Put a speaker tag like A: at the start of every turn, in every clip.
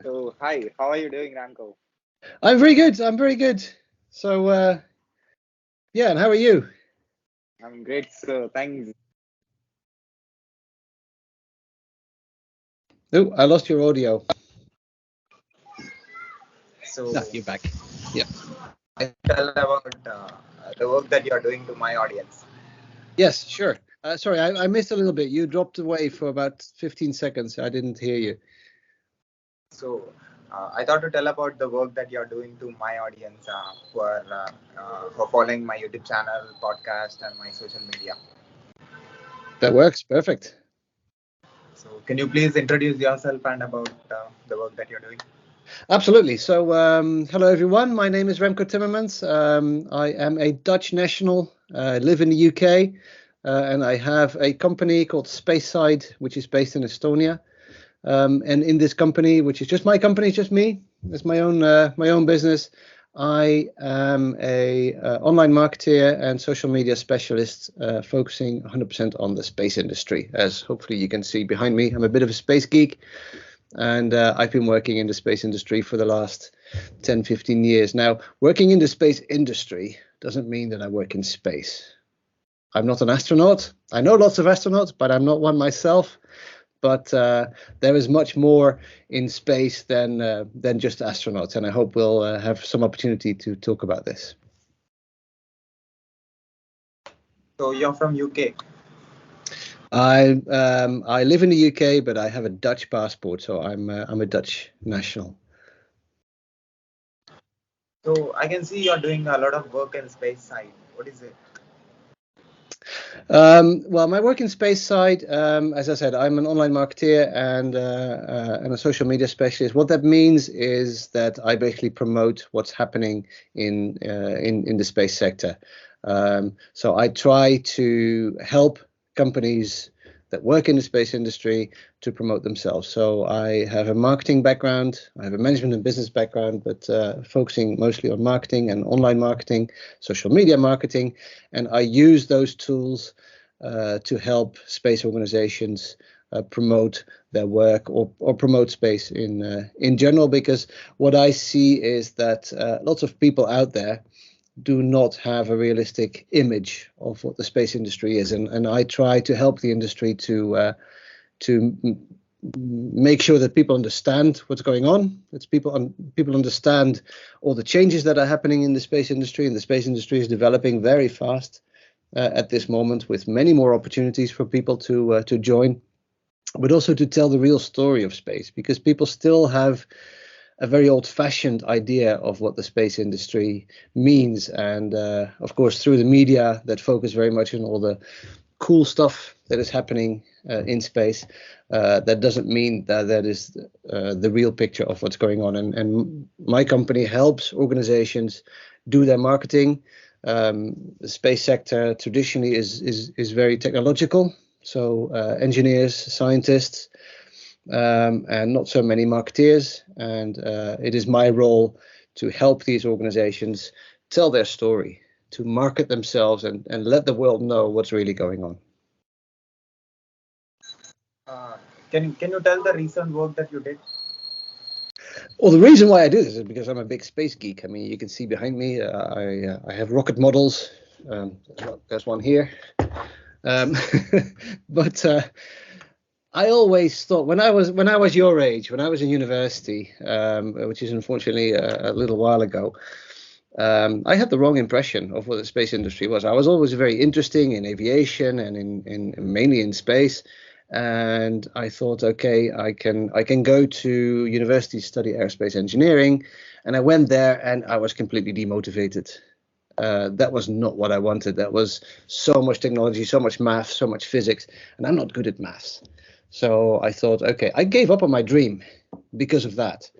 A: So, hi, how are you doing, Ramco?
B: I'm very good. I'm very good. So, yeah, and how are you?
A: I'm great, so thanks.
B: Oh, I lost your audio.
A: So,
B: No, you're back. Yeah.
A: I thought to tell about the work that you're doing to my audience.
B: Yes, sure. Sorry, I missed a little bit. You dropped away for about 15 seconds. I didn't hear you.
A: So, I thought to tell about the work that you're doing to my audience who are following my YouTube channel, podcast, and my social media.
B: That works. Perfect.
A: So, can you please introduce yourself and about the work that you're doing?
B: Absolutely. So, hello everyone. My name is Remco Timmermans. I am a Dutch national. Live in the UK, and I have a company called SpaceSide, which is based in Estonia. And in this company, which is just my company, just me, it's my own business. I am a online marketer and social media specialist, focusing 100% on the space industry. As hopefully you can see behind me, I'm a bit of a space geek, and I've been working in the space industry for the last 10, 15 years. Now, working in the space industry doesn't mean that I work in space. I'm not an astronaut. I know lots of astronauts, but I'm not one myself. But there is much more in space than just astronauts, and I hope we'll have some opportunity to talk about this.
A: So, you're from UK.
B: I live in the UK, but I have a Dutch passport, so I'm a Dutch national.
A: So, I can see you're doing a lot of work in space side. What is it?
B: Well, my work in space side, as I said, I'm an online marketeer and a social media specialist. What that means is that I basically promote what's happening in the space sector. So I try to help companies that work in the space industry to promote themselves. So I have a marketing background, I have a management and business background, but focusing mostly on marketing and online marketing, social media marketing, and I use those tools to help space organizations promote their work or promote space in general. Because what I see is that lots of people out there do not have a realistic image of what the space industry is, and I try to help the industry to make sure that people understand what's going on. That people understand all the changes that are happening in the space industry, and the space industry is developing very fast at this moment, with many more opportunities for people to join, but also to tell the real story of space, because people still have a very old-fashioned idea of what the space industry means, and of course through the media that focus very much on all the cool stuff that is happening in space. That doesn't mean that is the real picture of what's going on. And my company helps organizations do their marketing. The space sector traditionally is very technological, so engineers, scientists, and not so many marketeers. And it is my role to help these organizations tell their story, to market themselves, and let the world know what's really going on.
A: Uh, can you tell the recent work that you did?
B: Well, the reason why I do this is because I'm a big space geek. I mean, you can see behind me, I have rocket models. There's one here. Um, but I always thought when I was your age, when I was in university, which is unfortunately a little while ago, I had the wrong impression of what the space industry was. I was always very interested in aviation and in mainly in space, and I thought, okay, I can go to university to study aerospace engineering, and I went there and I was completely demotivated. That was not what I wanted. That was so much technology, so much math, so much physics, and I'm not good at maths. So I thought, okay, I gave up on my dream because of that.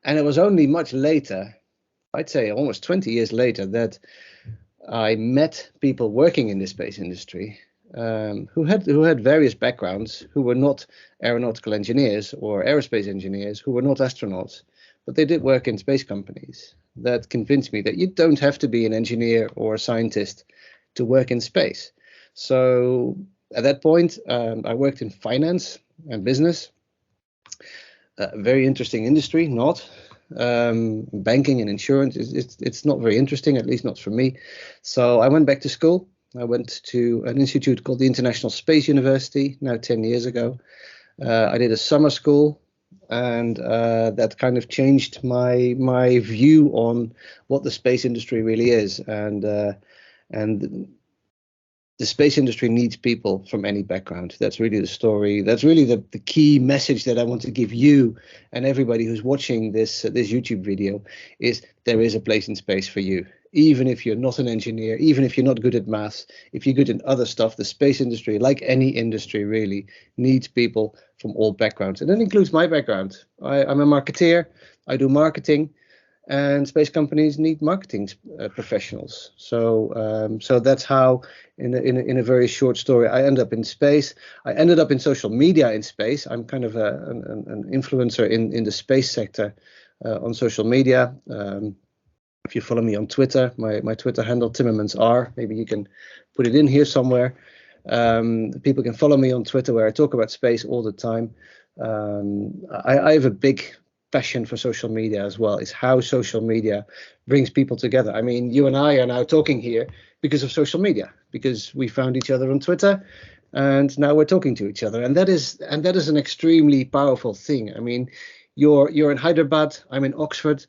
B: And it was only much later, I'd say almost 20 years later, that I met people working in the space industry, who had various backgrounds, who were not aeronautical engineers or aerospace engineers, who were not astronauts, but they did work in space companies. That convinced me that you don't have to be an engineer or a scientist to work in space. So at that point, I worked in finance and business. Very interesting industry, not. Banking and insurance it's not very interesting, at least not for me. So I went back to school. I went to an institute called the International Space University now 10 years ago. I did a summer school, and that kind of changed my view on what the space industry really is. And the space industry needs people from any background. That's really the story. That's really the key message that I want to give you and everybody who's watching this YouTube video is there is a place in space for you. Even if you're not an engineer, even if you're not good at maths, if you're good in other stuff, the space industry, like any industry really, needs people from all backgrounds. And that includes my background. I'm a marketeer. I do marketing. And space companies need marketing professionals. So that's how, in a very short story, I end up in space. I ended up in social media in space. I'm kind of an influencer in the space sector on social media. If you follow me on Twitter, my Twitter handle Timmermans R. Maybe you can put it in here somewhere. People can follow me on Twitter where I talk about space all the time. I have a big passion for social media as well. Is how social media brings people together. I mean, you and I are now talking here because of social media, because we found each other on Twitter, and now we're talking to each other, and that is an extremely powerful thing. I mean, you're in Hyderabad, I'm in Oxford,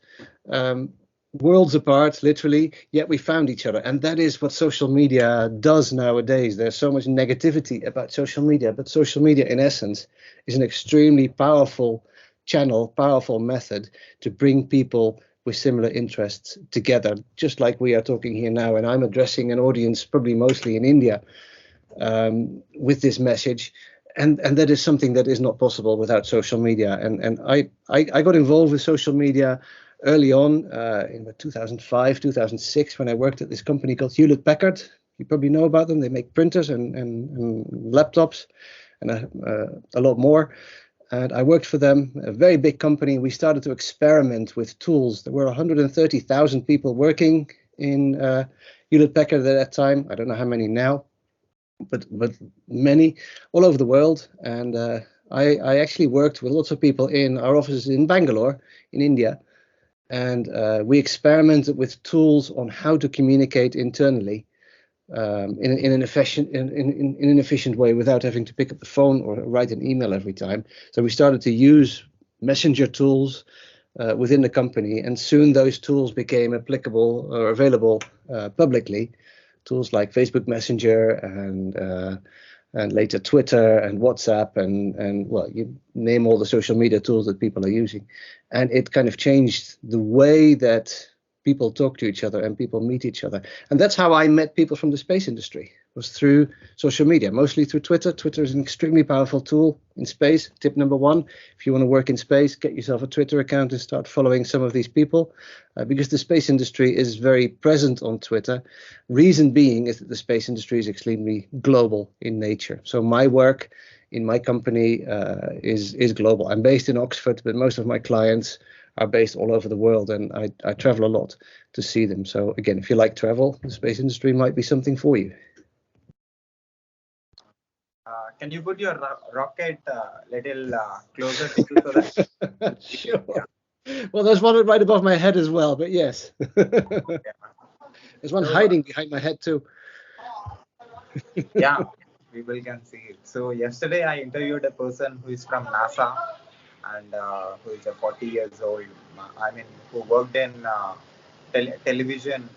B: worlds apart, literally, yet we found each other, and that is what social media does nowadays. There's so much negativity about social media, but social media, in essence, is an extremely powerful channel, powerful method to bring people with similar interests together, just like we are talking here now. And I'm addressing an audience probably mostly in India with this message. And that is something that is not possible without social media. And I got involved with social media early on in 2005, 2006, when I worked at this company called Hewlett Packard. You probably know about them. They make printers and laptops and a lot more. And I worked for them, a very big company. We started to experiment with tools. There were 130,000 people working in Hewlett Packard at that time. I don't know how many now, but many all over the world. And I actually worked with lots of people in our offices in Bangalore, in India. And we experimented with tools on how to communicate internally in an efficient way without having to pick up the phone or write an email every time. So we started to use messenger tools within the company, and soon those tools became applicable or available publicly. Tools like Facebook Messenger and later Twitter and WhatsApp and well, you name all the social media tools that people are using. And it kind of changed the way that people talk to each other and people meet each other. And that's how I met people from the space industry, was through social media, mostly through Twitter. Twitter is an extremely powerful tool in space. Tip number one, if you want to work in space, get yourself a Twitter account and start following some of these people, because the space industry is very present on Twitter. Reason being is that the space industry is extremely global in nature. So my work in my company is global. I'm based in Oxford, but most of my clients are based all over the world, and I travel a lot to see them. So again, if you like travel, the space industry might be something for you.
A: Can you put your rocket little closer to you so that
B: Sure. Yeah. Well, there's one right above my head as well, but yes. There's one hiding behind my head too.
A: Yeah, people can see it. So yesterday I interviewed a person who is from NASA and who is 40 years old. I mean, who worked in television,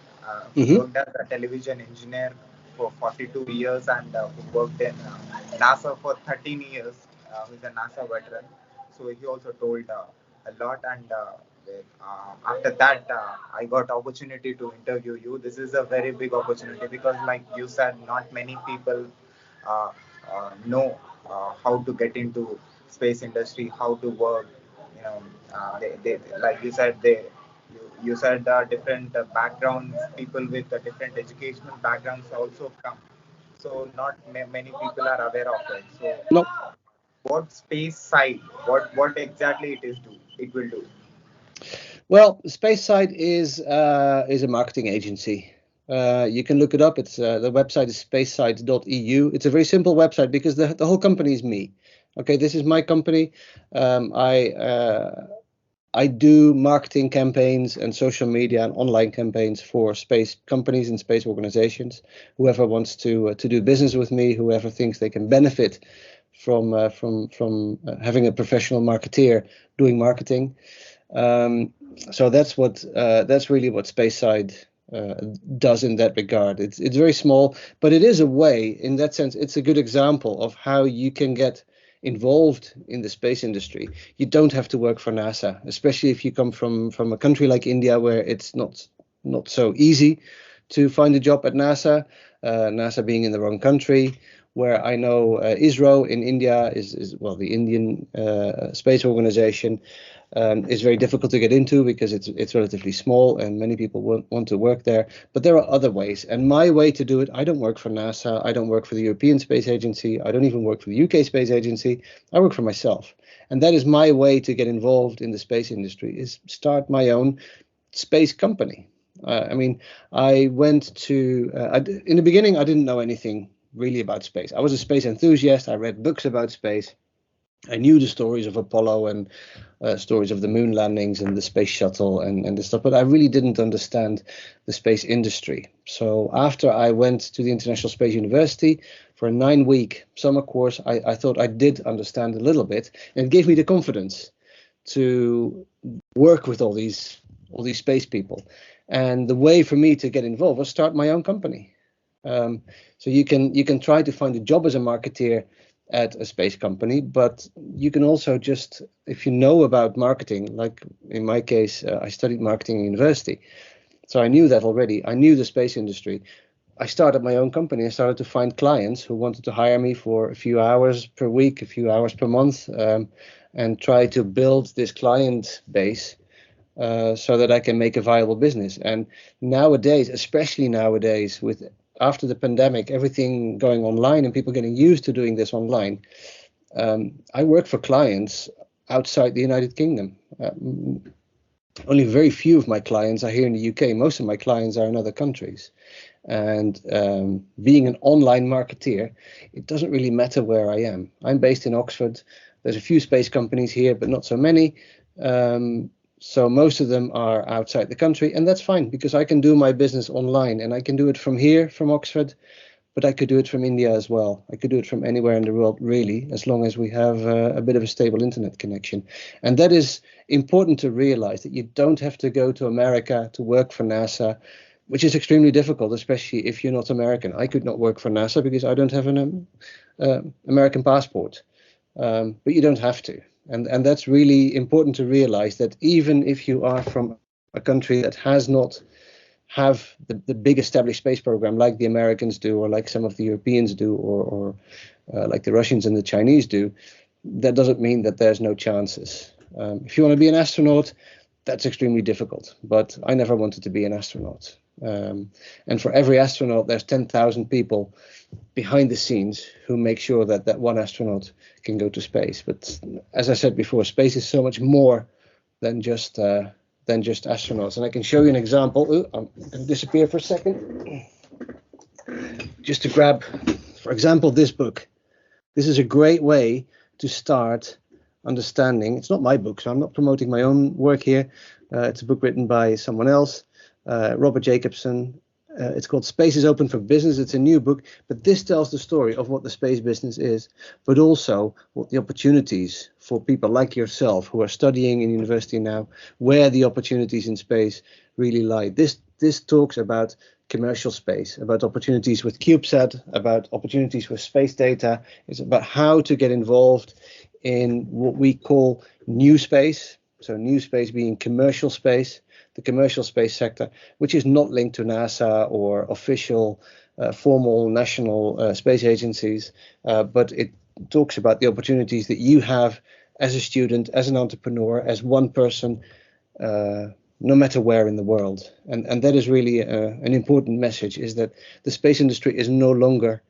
A: who worked as a television engineer for 42 years and who worked in NASA for 13 years, who is a NASA veteran. So he also told a lot, and after that I got opportunity to interview you. This is a very big opportunity because, like you said, not many people know how to get into space industry, how to work. You know, they like you said, you said different backgrounds, people with different educational backgrounds also come. So not many people are aware of it. So
B: No.
A: what SpaceSide? What exactly it will do?
B: Well, SpaceSide is a marketing agency. You can look it up. It's the website is spaceside.eu. It's a very simple website because the whole company is me. Okay, this is my company. I do marketing campaigns and social media and online campaigns for space companies and space organizations. Whoever wants to do business with me, whoever thinks they can benefit from having a professional marketeer doing marketing. So that's really what SpaceSide does in that regard. It's very small, but it is a way. In that sense, it's a good example of how you can get involved in the space industry. You don't have to work for NASA, especially if you come from a country like India, where it's not so easy to find a job at NASA. NASA being in the wrong country. Where I know ISRO in India is well, the Indian Space Organization is very difficult to get into because it's relatively small and many people want to work there. But there are other ways, and my way to do it, I don't work for NASA, I don't work for the European Space Agency, I don't even work for the UK Space Agency. I work for myself, and that is my way to get involved in the space industry, is start my own space company. I mean, I went to in the beginning I didn't know anything really about space. I was a space enthusiast. I read books about space. I knew the stories of Apollo and stories of the moon landings and the space shuttle and this stuff, but I really didn't understand the space industry. So after I went to the International Space University for a 9-week summer course, I thought I did understand a little bit, and it gave me the confidence to work with all these space people. And the way for me to get involved was start my own company. So you can try to find a job as a marketeer at a space company, but you can also just, if you know about marketing, like in my case, I studied marketing in university, so I knew that already. I knew the space industry. I started my own company. I started to find clients who wanted to hire me for a few hours per week, a few hours per month, and try to build this client base so that I can make a viable business. And nowadays, especially nowadays, with after the pandemic, everything going online and people getting used to doing this online, I work for clients outside the United Kingdom. Only very few of my clients are here in the UK. Most of my clients are in other countries. And being an online marketeer, it doesn't really matter where I am. I'm based in Oxford. There's a few space companies here, but not so many. So most of them are outside the country, and that's fine because I can do my business online, and I can do it from here, from Oxford, but I could do it from India as well. I could do it from anywhere in the world, really, as long as we have a bit of a stable internet connection. And that is important to realize, that you don't have to go to America to work for NASA, which is extremely difficult, especially if you're not American. I could not work for NASA because I don't have an American passport, but you don't have to. And that's really important to realize, that even if you are from a country that has not have the big established space program like the Americans do, or like some of the Europeans do, or like the Russians and the Chinese do, that doesn't mean that there's no chances. If you want to be an astronaut, that's extremely difficult, but I never wanted to be an astronaut. And for every astronaut, there's 10,000 people behind the scenes who make sure that that one astronaut can go to space. But as I said before, space is so much more than just astronauts. And I can show you an example. Ooh, I'm going to disappear for a second. Just to grab, for example, this book. This is a great way to start understanding. It's not my book, so I'm not promoting my own work here. It's a book written by someone else, Robert Jacobson. It's called Space is Open for Business. It's a new book, but this tells the story of what the space business is, but also what the opportunities for people like yourself who are studying in university now, where the opportunities in space really lie. This talks about commercial space, about opportunities with CubeSat, about opportunities with space data. It's about how to get involved in what we call new space. So new space being commercial space, the commercial space sector, which is not linked to NASA or official formal national space agencies, but it talks about the opportunities that you have as a student, as an entrepreneur, as one person, no matter where in the world. And that is really an important message, is that the space industry is no longer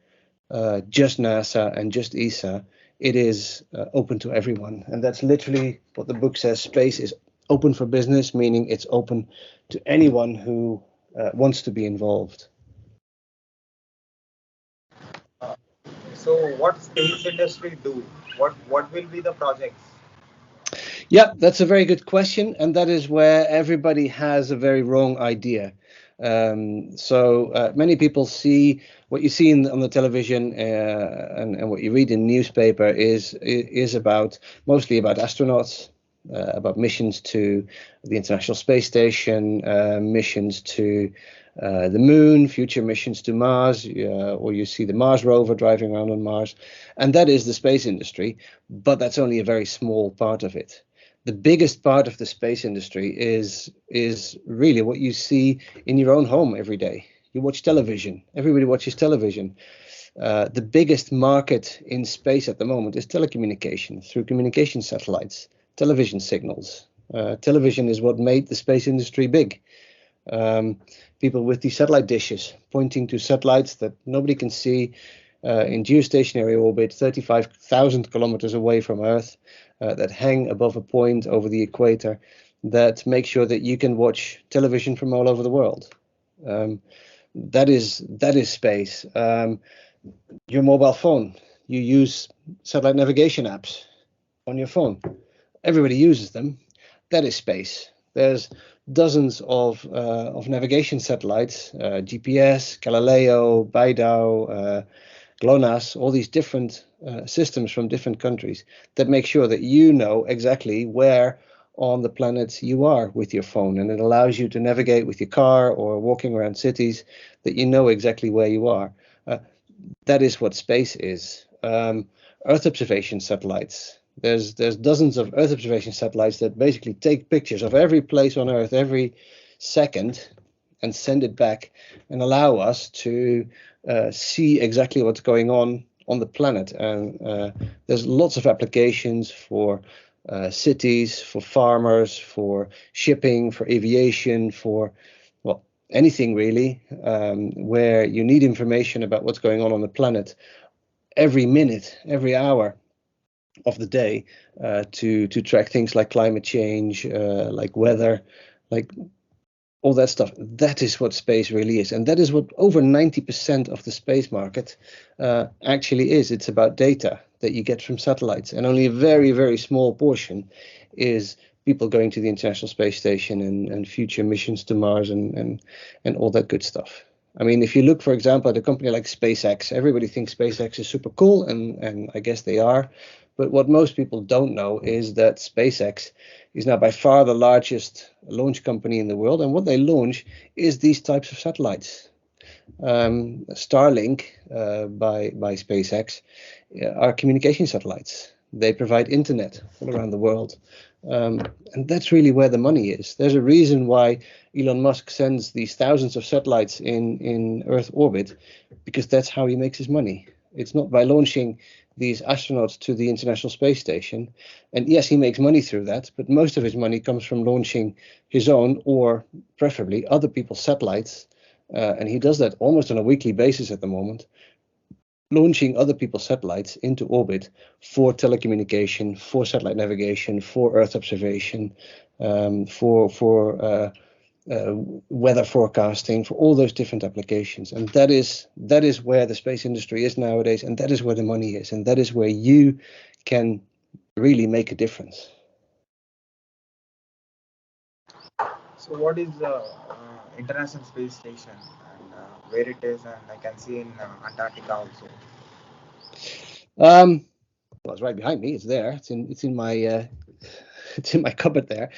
B: just NASA and just ESA. It is open to everyone. And that's literally what the book says. Space is open for business, meaning it's open to anyone who wants to be involved.
A: So what space industry do? What will be the projects?
B: Yeah, that's a very good question, and that is where everybody has a very wrong idea. Many people see what you see on the television and what you read in the newspaper is about mostly about astronauts, about missions to the International Space Station, missions to the moon, future missions to Mars, or you see the Mars rover driving around on Mars, and that is the space industry. But that's only a very small part of it. The biggest part of the space industry is really what you see in your own home every day. You watch television. Everybody watches television. The biggest market in space at the moment is telecommunications through communication satellites, television signals. Television is what made the space industry big. People with these satellite dishes pointing to satellites that nobody can see in geostationary orbit, 35,000 kilometers away from Earth, that hang above a point over the equator, that make sure that you can watch television from all over the world. That is space. Your mobile phone, you use satellite navigation apps on your phone. Everybody uses them. That is space. There's dozens of navigation satellites, GPS, Galileo, Beidou, GLONASS, all these different systems from different countries that make sure that you know exactly where on the planet you are with your phone, and it allows you to navigate with your car or walking around cities, that you know exactly where you are. That is what space is. Earth observation satellites. There's dozens of Earth observation satellites that basically take pictures of every place on Earth every second and send it back and allow us to see exactly what's going on the planet. And there's lots of applications for cities, for farmers, for shipping, for aviation, for anything really, where you need information about what's going on the planet every minute, every hour of the day, to track things like climate change, like weather, like all that stuff. That is what space really is, and that is what over 90% of the space market actually is. It's about data that you get from satellites, and only a very, very small portion is people going to the International Space Station and future missions to Mars and all that good stuff. I mean, if you look, for example, at a company like SpaceX, everybody thinks SpaceX is super cool, and I guess they are. But what most people don't know is that SpaceX is now by far the largest launch company in the world. And what they launch is these types of satellites. Starlink by SpaceX are communication satellites. They provide internet all around the world. And that's really where the money is. There's a reason why Elon Musk sends these thousands of satellites in Earth orbit, because that's how he makes his money. It's not by launching these astronauts to the International Space Station. And yes, he makes money through that, but most of his money comes from launching his own, or preferably other people's satellites. And he does that almost on a weekly basis at the moment, launching other people's satellites into orbit for telecommunication, for satellite navigation, for Earth observation, for weather forecasting, for all those different applications. And that is where the space industry is nowadays, and that is where the money is, and that is where you can really make a difference.
A: So what is the International Space Station, and where it is? And I can see in Antarctica also.
B: Well, it's right behind me. It's there. It's in my it's in my cupboard there.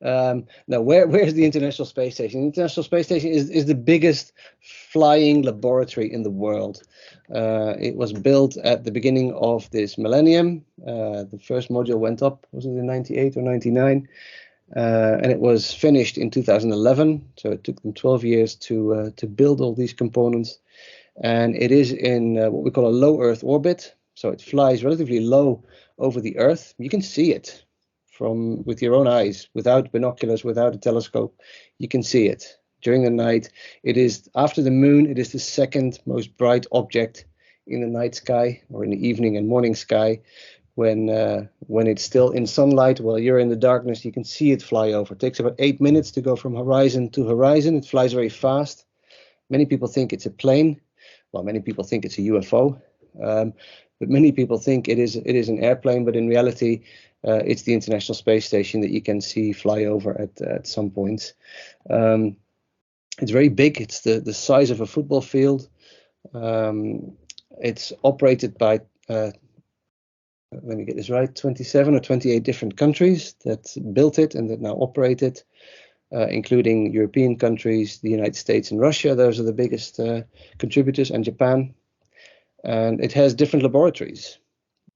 B: Now, where's the International Space Station? The International Space Station is the biggest flying laboratory in the world. It was built at the beginning of this millennium. The first module went up, was it in 98 or 99? And it was finished in 2011. So it took them 12 years to build all these components. And it is in what we call a low Earth orbit. So it flies relatively low over the Earth. You can see it with your own eyes, without binoculars, without a telescope. You can see it during the night. It is, after the moon, it is the second most bright object in the night sky, or in the evening and morning sky. When it's still in sunlight, while you're in the darkness, you can see it fly over. It takes about 8 minutes to go from horizon to horizon. It flies very fast. Many people think it's a plane. Well, many people think it's a UFO. But many people think it is an airplane, but in reality, it's the International Space Station that you can see fly over at some points. It's very big. It's the size of a football field. It's operated by, let me get this right, 27 or 28 different countries that built it and that now operate it, including European countries, the United States and Russia. Those are the biggest contributors, and Japan. And it has different laboratories.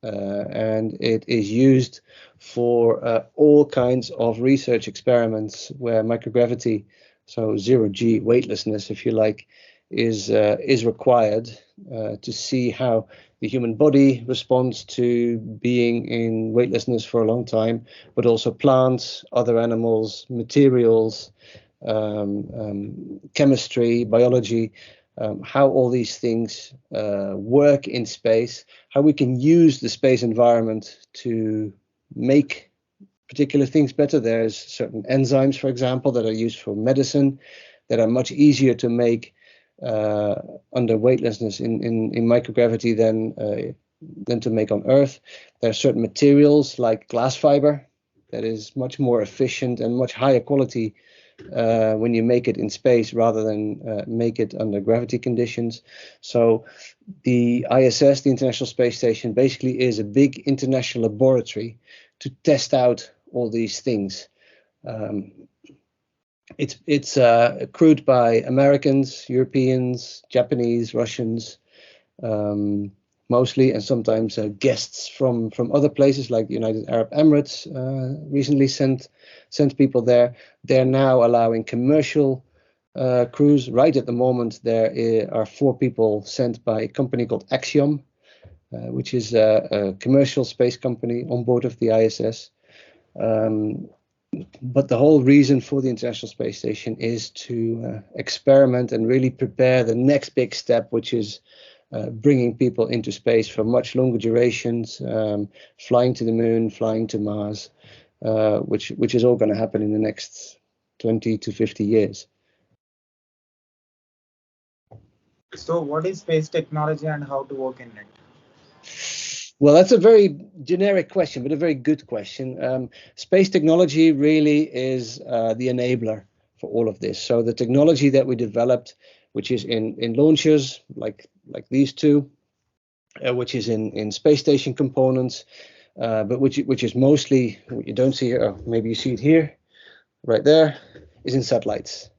B: And it is used for all kinds of research experiments where microgravity, so zero-G weightlessness, if you like, is required to see how the human body responds to being in weightlessness for a long time, but also plants, other animals, materials, chemistry, biology. How all these things work in space, how we can use the space environment to make particular things better. There's certain enzymes, for example, that are used for medicine that are much easier to make under weightlessness in microgravity than to make on Earth. There are certain materials like glass fiber that is much more efficient and much higher quality when you make it in space rather than make it under gravity conditions. So the ISS, the International Space Station, basically is a big international laboratory to test out all these things. It's crewed by Americans, Europeans, Japanese, Russians, mostly, and sometimes guests from other places like the United Arab Emirates recently sent people there. They're now allowing commercial crews. Right at the moment, there are 4 people sent by a company called Axiom, which is a commercial space company on board of the ISS. But the whole reason for the International Space Station is to experiment and really prepare the next big step, which is bringing people into space for much longer durations, flying to the moon, flying to Mars, which is all going to happen in the next 20 to 50 years.
A: So, what is space technology and how to work in it?
B: Well, that's a very generic question, but a very good question. Space technology really is the enabler for all of this. So the technology that we developed, which is in launchers like these two, which is in space station components, but which is mostly what you don't see here, or maybe you see it here, right there, is in satellites.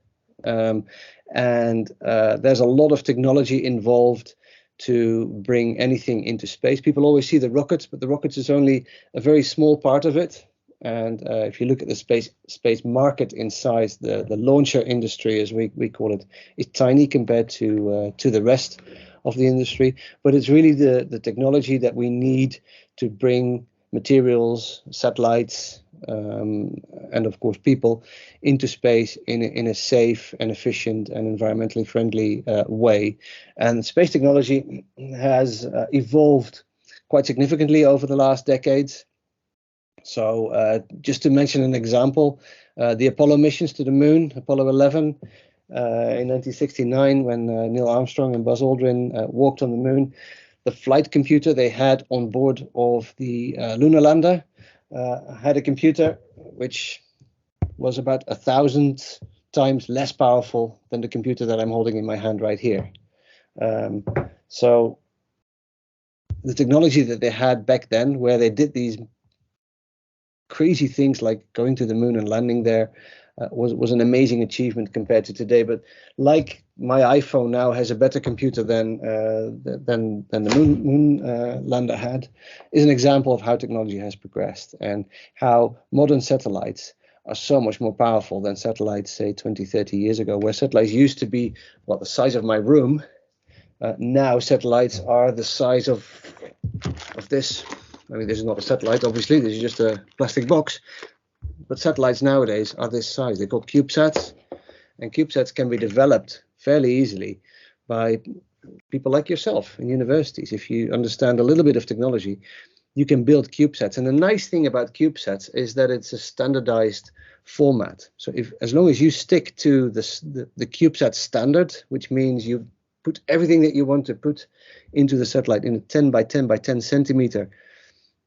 B: And there's a lot of technology involved to bring anything into space. People always see the rockets, but the rockets is only a very small part of it. And if you look at the space market in size, the launcher industry, as we call it, is tiny compared to the rest of the industry. But it's really the technology that we need to bring materials, satellites, and of course people into space in a safe and efficient and environmentally friendly way. And space technology has evolved quite significantly over the last decades. So just to mention an example, the Apollo missions to the moon, Apollo 11 in 1969, when Neil Armstrong and Buzz Aldrin walked on the moon, the flight computer they had on board of the lunar lander had a computer which was about 1,000 times less powerful than the computer that I'm holding in my hand right here. So the technology that they had back then, where they did these crazy things like going to the moon and landing there, was an amazing achievement compared to today. But like my iPhone now has a better computer than the moon lander had, is an example of how technology has progressed and how modern satellites are so much more powerful than satellites, say 20, 30 years ago, where satellites used to be the size of my room. Now satellites are the size of this. I mean, this is not a satellite, obviously. This is just a plastic box. But satellites nowadays are this size. They're called CubeSats. And CubeSats can be developed fairly easily by people like yourself in universities. If you understand a little bit of technology, you can build CubeSats. And the nice thing about CubeSats is that it's a standardized format. So as long as you stick to the CubeSat standard, which means you put everything that you want to put into the satellite in a 10 by 10 by 10 centimeter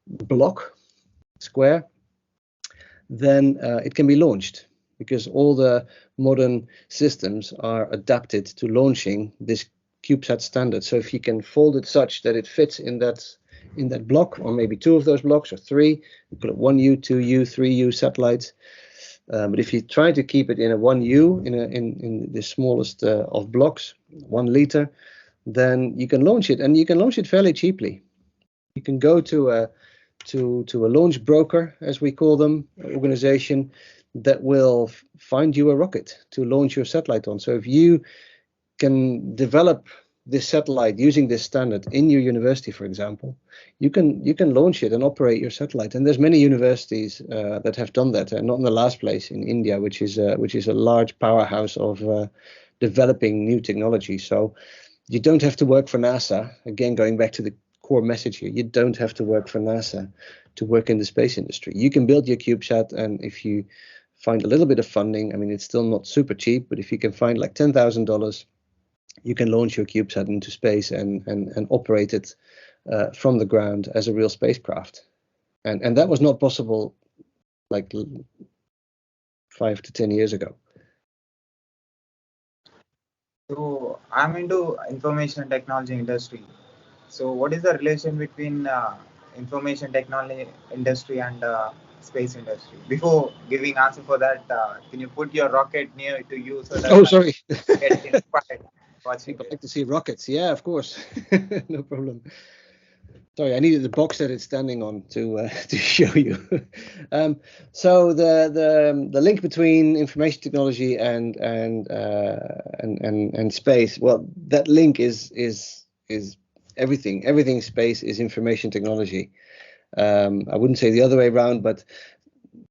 B: block, square, then it can be launched, because all the modern systems are adapted to launching this CubeSat standard. So if you can fold it such that it fits in that block, or maybe two of those blocks, or three, you call it 1U, 2U, 3U satellites. But if you try to keep it in a 1U, in the smallest of blocks, 1 liter, then you can launch it, and you can launch it fairly cheaply. You can go to a launch broker, as we call them, organization that will find you a rocket to launch your satellite on. So if you can develop this satellite using this standard in your university, for example, you can launch it and operate your satellite. And there's many universities that have done that, and not in the last place in India, which is a large powerhouse of developing new technology. So you don't have to work for NASA. Again, going back to the core message here, you don't have to work for NASA to work in the space industry. You can build your CubeSat, and if you find a little bit of funding, I mean, it's still not super cheap, but if you can find like $10,000, you can launch your CubeSat into space and operate it from the ground as a real spacecraft. And that was not possible like 5 to 10 years ago.
A: So I'm into information technology industry. So what is the relation between information technology industry and space industry? Before giving answer for that, can you put your rocket near to you so that
B: Oh, sorry.
A: get inspired watching
B: People
A: it?
B: like to see rockets. Yeah, of course. No problem. Sorry, I needed the box that it's standing on to show you. So the link between information technology and space. Well, that link is everything. Everything space is information technology. I wouldn't say the other way around, but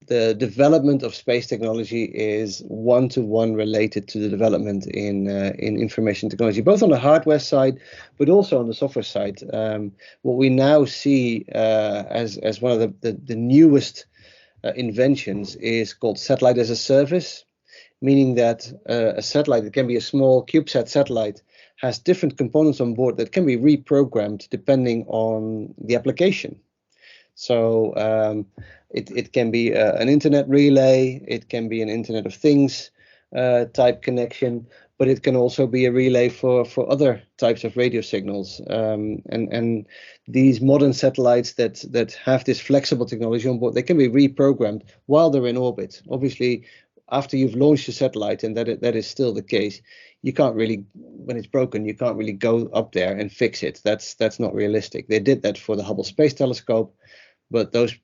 B: the development of space technology is one-to-one related to the development in information technology, both on the hardware side, but also on the software side. What we now see as one of the newest inventions is called satellite as a service, meaning that a satellite, it can be a small CubeSat satellite, has different components on board that can be reprogrammed depending on the application. So it can be an internet relay, it can be an Internet of Things type connection, but it can also be a relay for other types of radio signals. And these modern satellites that have this flexible technology on board, they can be reprogrammed while they're in orbit. Obviously, after you've launched a satellite, and that is still the case, you can't really, when it's broken, you can't really go up there and fix it. That's not realistic. They did that for the Hubble Space Telescope, but those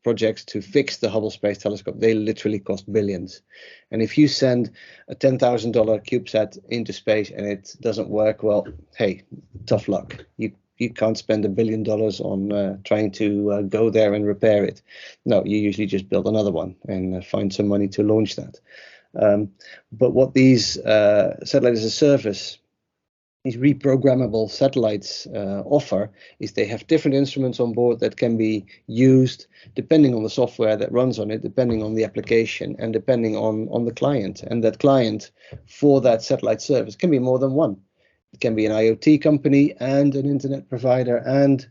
B: projects to fix the Hubble Space Telescope, they literally cost billions. And if you send a $10,000 CubeSat into space and it doesn't work, well, hey, tough luck. You can't spend $1 billion on trying to go there and repair it. No, you usually just build another one and find some money to launch that. But what these satellite as a service, these reprogrammable satellites offer, is they have different instruments on board that can be used depending on the software that runs on it, depending on the application, and depending on the client. And that client for that satellite service can be more than one. It can be an IoT company and an internet provider, and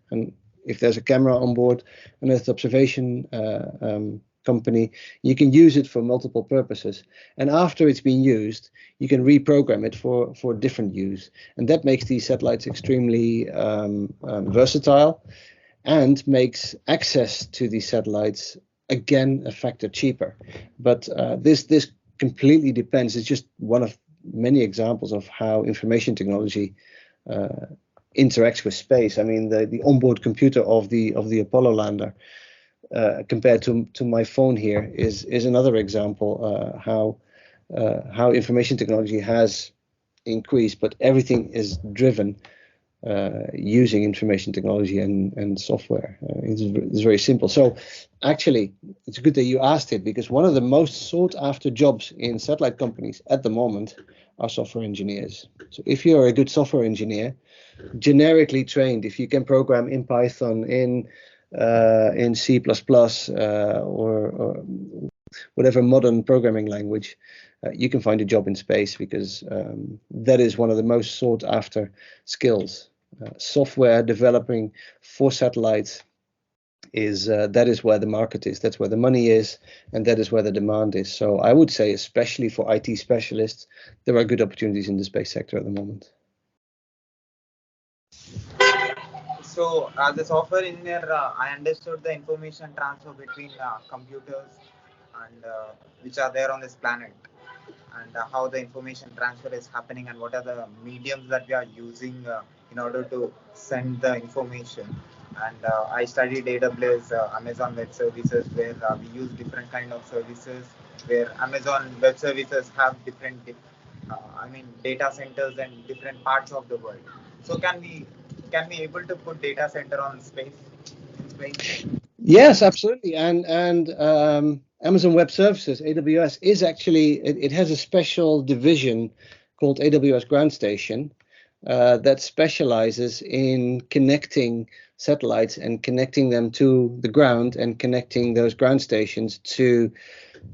B: if there's a camera on board, an Earth observation company. You can use it for multiple purposes, and after it's been used, you can reprogram it for different use, and that makes these satellites extremely versatile, and makes access to these satellites again a factor cheaper. But this completely depends. It's just one of many examples of how information technology interacts with space. I mean, the onboard computer of the Apollo lander, compared to my phone here, is another example how information technology has increased, but everything is driven using information technology and software. It's very simple. So actually, it's good that you asked it, because one of the most sought after jobs in satellite companies at the moment are software engineers. So if you're a good software engineer, generically trained, if you can program in Python, in C++, or whatever modern programming language, you can find a job in space, because that is one of the most sought after skills. Software developing for satellites is that is where the market is, that's where the money is, and that is where the demand is. So I would say, especially for IT specialists, there are good opportunities in the space sector at the moment.
A: So, as a software engineer, I understood the information transfer between computers and which are there on this planet, and how the information transfer is happening, and what are the mediums that we are using in order to send the information. And I studied AWS, Amazon Web Services, where we use different kind of services, where Amazon Web Services have different, data centers in different parts of the world. So can we able to put data center on space in space?
B: Yes, absolutely. And Amazon Web Services, AWS, is actually, it has a special division called AWS Ground Station that specializes in connecting satellites and connecting them to the ground, and connecting those ground stations to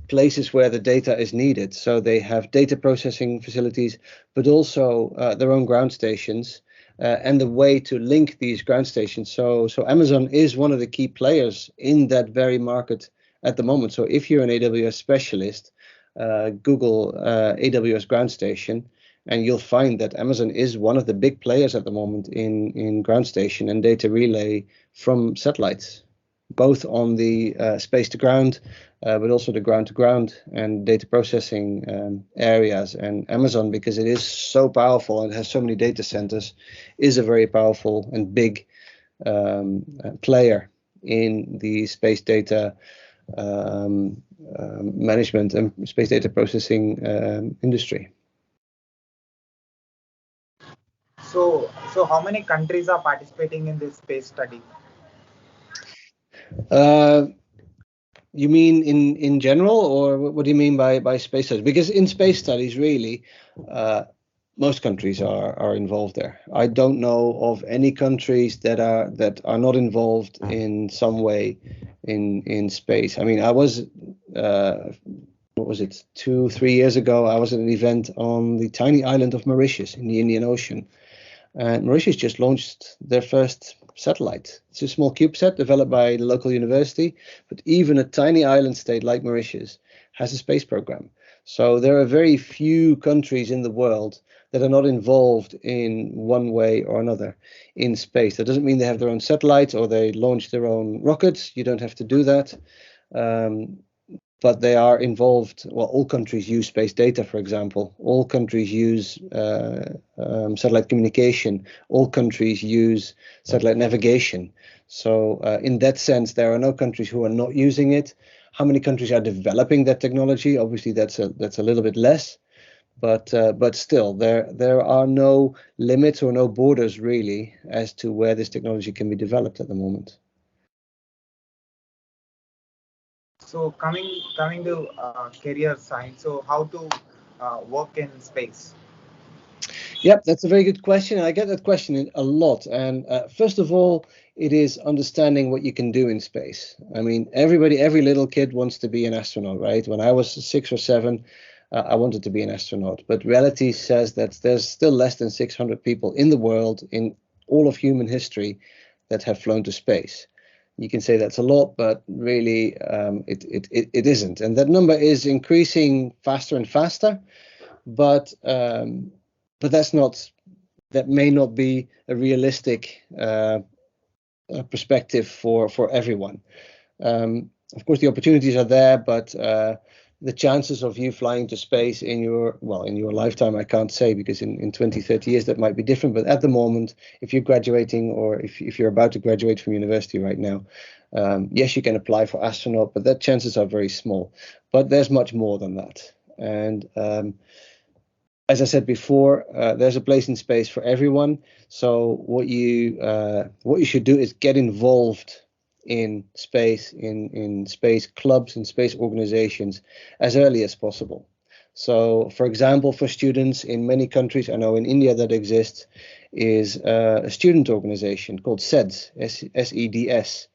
B: places where the data is needed. So they have data processing facilities, but also their own ground stations. And the way to link these ground stations. So Amazon is one of the key players in that very market at the moment. So if you're an AWS specialist, Google AWS ground station, and you'll find that Amazon is one of the big players at the moment in ground station and data relay from satellites, both on the space to ground, but also the ground to ground and data processing areas. And Amazon, because it is so powerful and has so many data centers, is a very powerful and big player in the space data management and space data processing industry.
A: So how many countries are participating in this space study?
B: You mean in general, or what do you mean by space studies? Because in space studies, really, most countries are involved there. I don't know of any countries that are not involved in some way in space. I mean, I was what was it, 2-3 years ago? I was at an event on the tiny island of Mauritius in the Indian Ocean, and Mauritius just launched their first satellite. It's a small CubeSat developed by the local university, but even a tiny island state like Mauritius has a space program. So there are very few countries in the world that are not involved in one way or another in space. That doesn't mean they have their own satellites or they launch their own rockets. You don't have to do that. But they are involved. Well, all countries use space data, for example. All countries use satellite communication. All countries use satellite navigation. So in that sense, there are no countries who are not using it. How many countries are developing that technology? Obviously, that's a little bit less. But still, there are no limits or no borders really as to where this technology can be developed at the moment.
A: So coming to career side, so how to work in space?
B: Yep, that's a very good question. I get that question a lot. And first of all, it is understanding what you can do in space. I mean, every little kid wants to be an astronaut, right? When I was 6 or 7, I wanted to be an astronaut. But reality says that there's still less than 600 people in the world, in all of human history, that have flown to space. You can say that's a lot, but really it isn't. And that number is increasing faster and faster. But that may not be a realistic perspective for everyone. Of course, the opportunities are there, but the chances of you flying to space in your lifetime, I can't say, because in 20, 30 years that might be different. But at the moment, if you're graduating, or if you're about to graduate from university right now, yes, you can apply for astronaut, but that chances are very small. But there's much more than that. And as I said before, there's a place in space for everyone. So what you should do is get involved in space, in space clubs and space organizations as early as possible. So, for example, for students in many countries, I know in India that exists, is a student organization called SEDS, SEDS.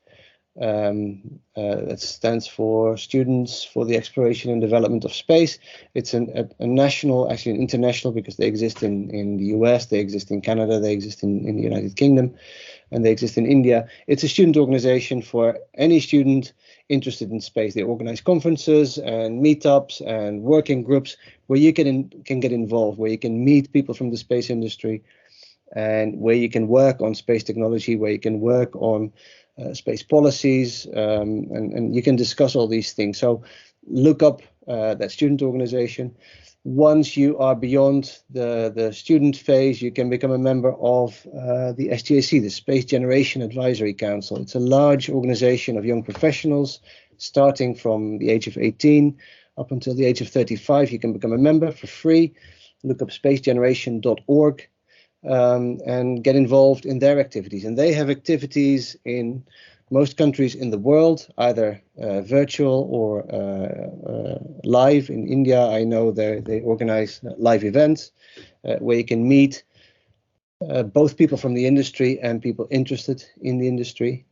B: That stands for Students for the Exploration and Development of Space. It's a national, actually an international, because they exist in the US, they exist in Canada, they exist in the United Kingdom, and they exist in India. It's a student organization for any student interested in space. They organize conferences and meetups and working groups where you can get involved, where you can meet people from the space industry, and where you can work on space technology, where you can work on space policies, and you can discuss all these things. So look up that student organization. Once you are beyond the student phase, you can become a member of the SGAC, the Space Generation Advisory Council. It's a large organization of young professionals, starting from the age of 18 up until the age of 35. You can become a member for free. Look up spacegeneration.org. And get involved in their activities. And they have activities in most countries in the world, either virtual or live. In India, I know they organize live events where you can meet both people from the industry and people interested in the industry.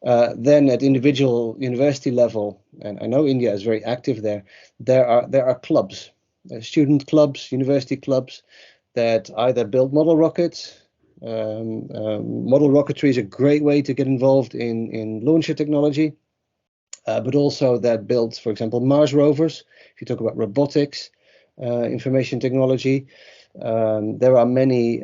B: Then at individual university level, and I know India is very active there, there are clubs, student clubs, university clubs, that either build model rockets. Model rocketry is a great way to get involved in launcher technology, but also that builds, for example, Mars rovers. If you talk about robotics, information technology, there are many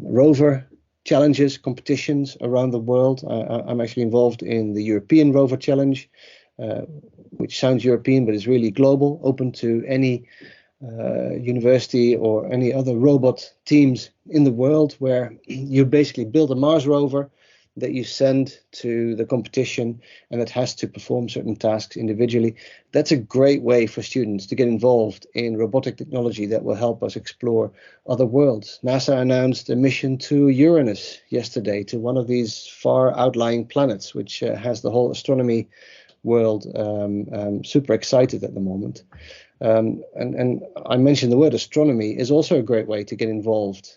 B: rover challenges, competitions around the world. I'm actually involved in the European Rover Challenge, which sounds European, but is really global, open to any university or any other robot teams in the world, where you basically build a Mars rover that you send to the competition, and it has to perform certain tasks individually. That's a great way for students to get involved in robotic technology that will help us explore other worlds. NASA announced a mission to Uranus yesterday, to one of these far outlying planets, which has the whole astronomy world super excited at the moment. And I mentioned the word astronomy is also a great way to get involved.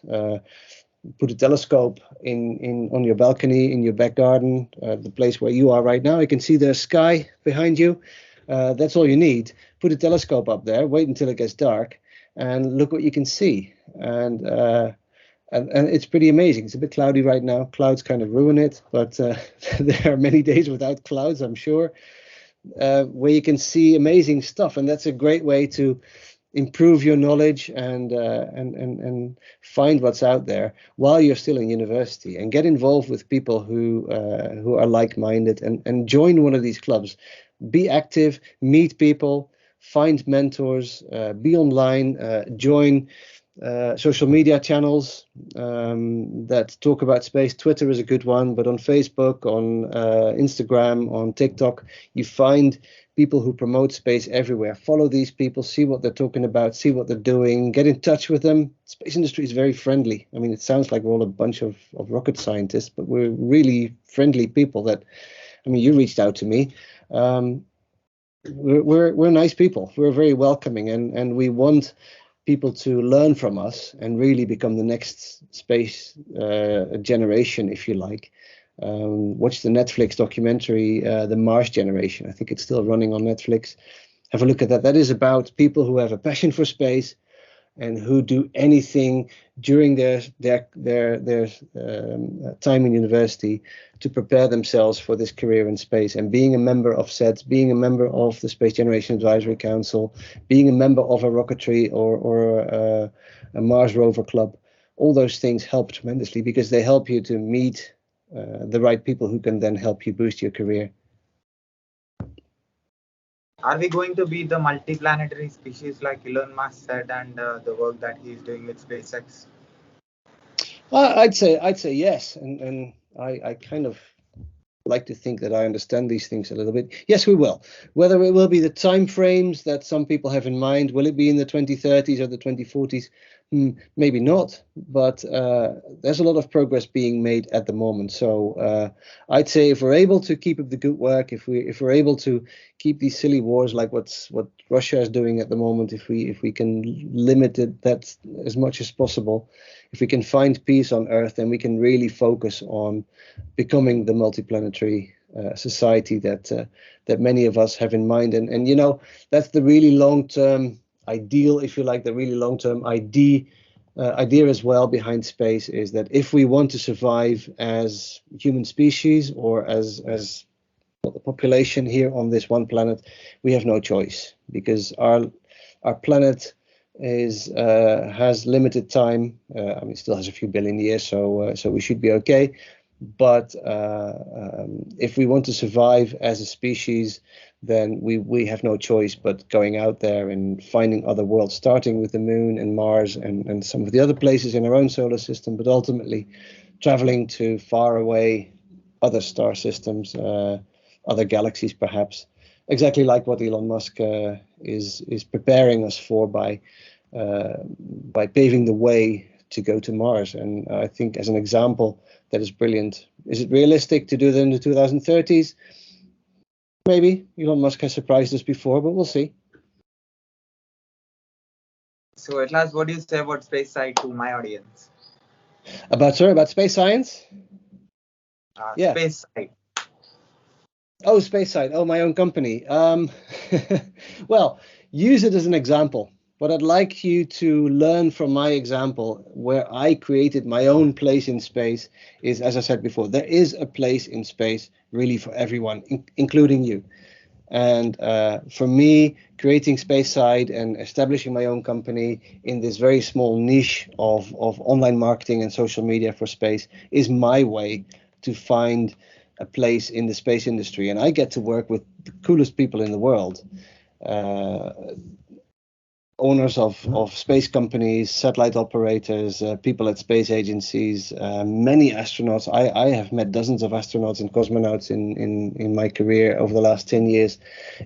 B: Put a telescope on your balcony, in your back garden, the place where you are right now. You can see the sky behind you. That's all you need. Put a telescope up there, wait until it gets dark, and look what you can see. And it's pretty amazing. It's a bit cloudy right now. Clouds kind of ruin it, but there are many days without clouds, I'm sure, where you can see amazing stuff. And that's a great way to improve your knowledge and find what's out there while you're still in university, and get involved with people who are like-minded, and join one of these clubs. Be active, meet people, find mentors, be online, join social media channels that talk about space. Twitter is a good one, but on Facebook, on Instagram, on TikTok, you find people who promote space everywhere. Follow these people, see what they're talking about, see what they're doing, get in touch with them. Space industry is very friendly. I mean, it sounds like we're all a bunch of rocket scientists, but we're really friendly people that, I mean, you reached out to me. We're nice people. We're very welcoming, and we want people to learn from us and really become the next space generation, if you like. Watch the Netflix documentary, The Mars Generation. I think it's still running on Netflix. Have a look at that. That is about people who have a passion for space and who do anything during their time in university to prepare themselves for this career in space. And being a member of SEDS, being a member of the Space Generation Advisory Council, being a member of a rocketry or a Mars rover club, all those things help tremendously, because they help you to meet the right people who can then help you boost your career.
A: Are we going to be the multiplanetary species like Elon Musk said, and the work that he's doing with SpaceX?
B: I'd say yes, and I kind of like to think that I understand these things a little bit. Yes, we will. Whether it will be the time frames that some people have in mind, will it be in the 2030s or the 2040s? Maybe not, but there's a lot of progress being made at the moment. So I'd say if we're able to keep up the good work, if we're able to keep these silly wars like what Russia is doing at the moment, if we can limit that as much as possible, if we can find peace on Earth, then we can really focus on becoming the multiplanetary society that many of us have in mind. And you know, that's the really long-term ideal, if you like, the really long-term idea as well behind space, is that if we want to survive as human species or as the population here on this one planet, we have no choice, because our planet has limited time. I mean, it still has a few billion years, so we should be okay. But if we want to survive as a species, then we have no choice but going out there and finding other worlds, starting with the moon and Mars and some of the other places in our own solar system, but ultimately traveling to far away other star systems, other galaxies perhaps, exactly like what Elon Musk is preparing us for by paving the way to go to Mars. And I think, as an example, that is brilliant. Is it realistic to do that in the 2030s? Maybe. Elon Musk has surprised us before, but we'll see.
A: So at last, what do you say about SpaceSide to my audience?
B: About space science? Yeah.
A: SpaceSide.
B: Oh, SpaceSide. Oh, my own company. Well, use it as an example. What I'd like you to learn from my example, where I created my own place in space, is, as I said before, there is a place in space really for everyone, including you. And for me, creating SpaceSide and establishing my own company in this very small niche of online marketing and social media for space is my way to find a place in the space industry. And I get to work with the coolest people in the world. Owners of space companies, satellite operators, people at space agencies, many astronauts. I have met dozens of astronauts and cosmonauts in my career over the last 10 years.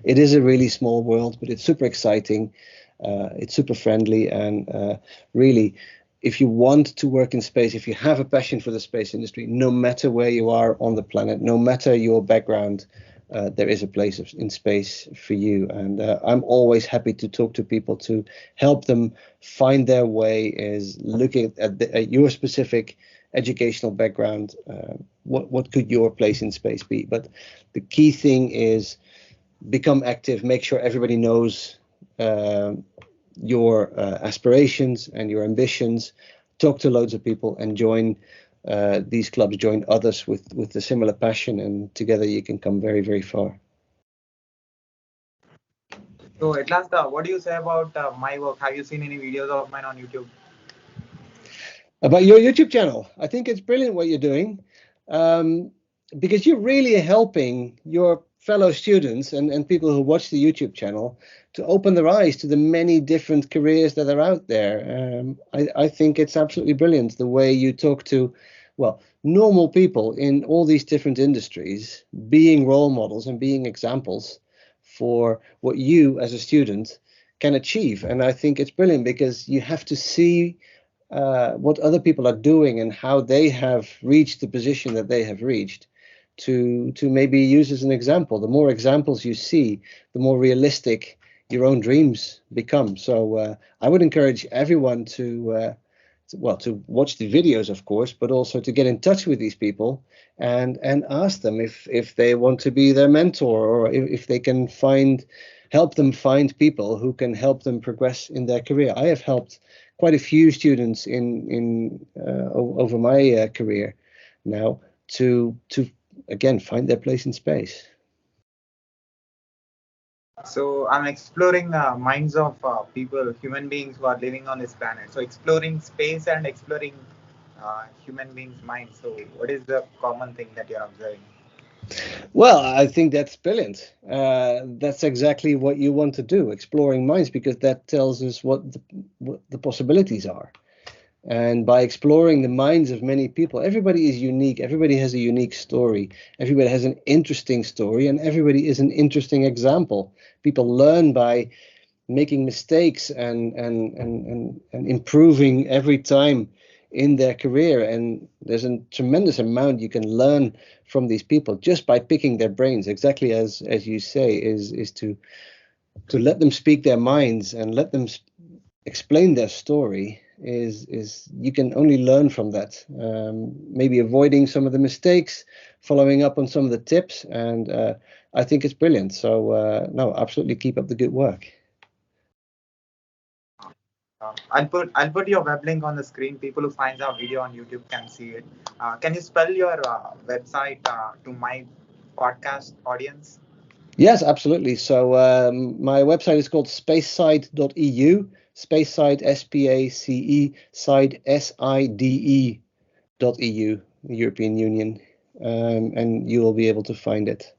B: It is a really small world, but it's super exciting. It's super friendly, and really, if you want to work in space, if you have a passion for the space industry, no matter where you are on the planet, no matter your background, there is a place in space for you. And I'm always happy to talk to people to help them find their way, is looking at your specific educational background. What could your place in space be? But the key thing is become active, make sure everybody knows your aspirations and your ambitions, talk to loads of people, and join these clubs, join others with a similar passion, and together you can come very, very far.
A: So at last, what do you say about my work? Have you seen any videos of mine on YouTube?
B: About your YouTube channel, I think it's brilliant what you're doing, because you're really helping your fellow students and people who watch the YouTube channel to open their eyes to the many different careers that are out there. I think it's absolutely brilliant the way you talk to, well, normal people in all these different industries, being role models and being examples for what you as a student can achieve. And I think it's brilliant because you have to see what other people are doing and how they have reached the position that they have reached, to maybe use as an example. The more examples you see, the more realistic your own dreams become. So I would encourage everyone to watch the videos, of course, but also to get in touch with these people and ask them if they want to be their mentor, or if they can help them find people who can help them progress in their career. I have helped quite a few students over my career now to again find their place in space.
A: So I'm exploring minds of people, human beings who are living on this planet. So exploring space and exploring human beings' minds. So what is the common thing that you're observing?
B: Well, I think that's brilliant. That's exactly what you want to do, exploring minds, because that tells us what the possibilities are. And by exploring the minds of many people, everybody is unique. Everybody has a unique story. Everybody has an interesting story, and everybody is an interesting example. People learn by making mistakes and improving every time in their career. And there's a tremendous amount you can learn from these people just by picking their brains, exactly as you say, is to let them speak their minds and let them explain their story. is you can only learn from that. Maybe avoiding some of the mistakes, following up on some of the tips, and I think it's brilliant. So no, absolutely keep up the good work.
A: I'll put your web link on the screen. People who finds our video on YouTube can see it. Can you spell your website to my podcast audience?
B: Yes, absolutely. So my website is called spaceside.eu. SpaceSide, SPACE, side SIDE.eu, the European Union, and you will be able to find it.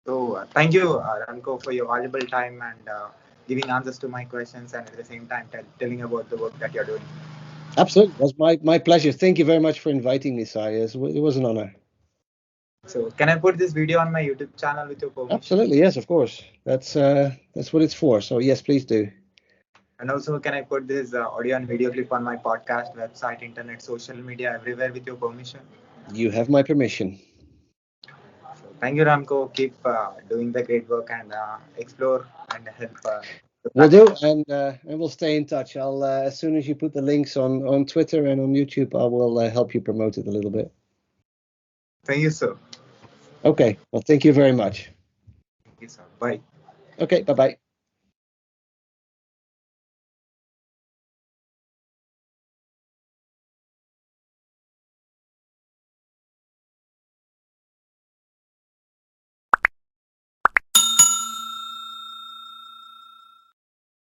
A: So thank you, Remco, for your valuable time and giving answers to my questions, and at the same time telling about the work that you're doing.
B: Absolutely, it was my pleasure. Thank you very much for inviting me, Sai. It was an honor.
A: So can I put this video on my YouTube channel with your permission?
B: Absolutely, yes, of course. That's what it's for. So yes, please do.
A: And also, can I put this audio and video clip on my podcast, website, internet, social media, everywhere with your permission?
B: You have my permission.
A: So thank you, Ramco. Keep doing the great work and explore and help.
B: Will do, and we'll stay in touch. I'll as soon as you put the links on Twitter and on YouTube, I will help you promote it a little bit.
A: Thank you, sir.
B: Okay. Well, thank you very much.
A: Thank you, sir. Bye.
B: Okay. Bye-bye.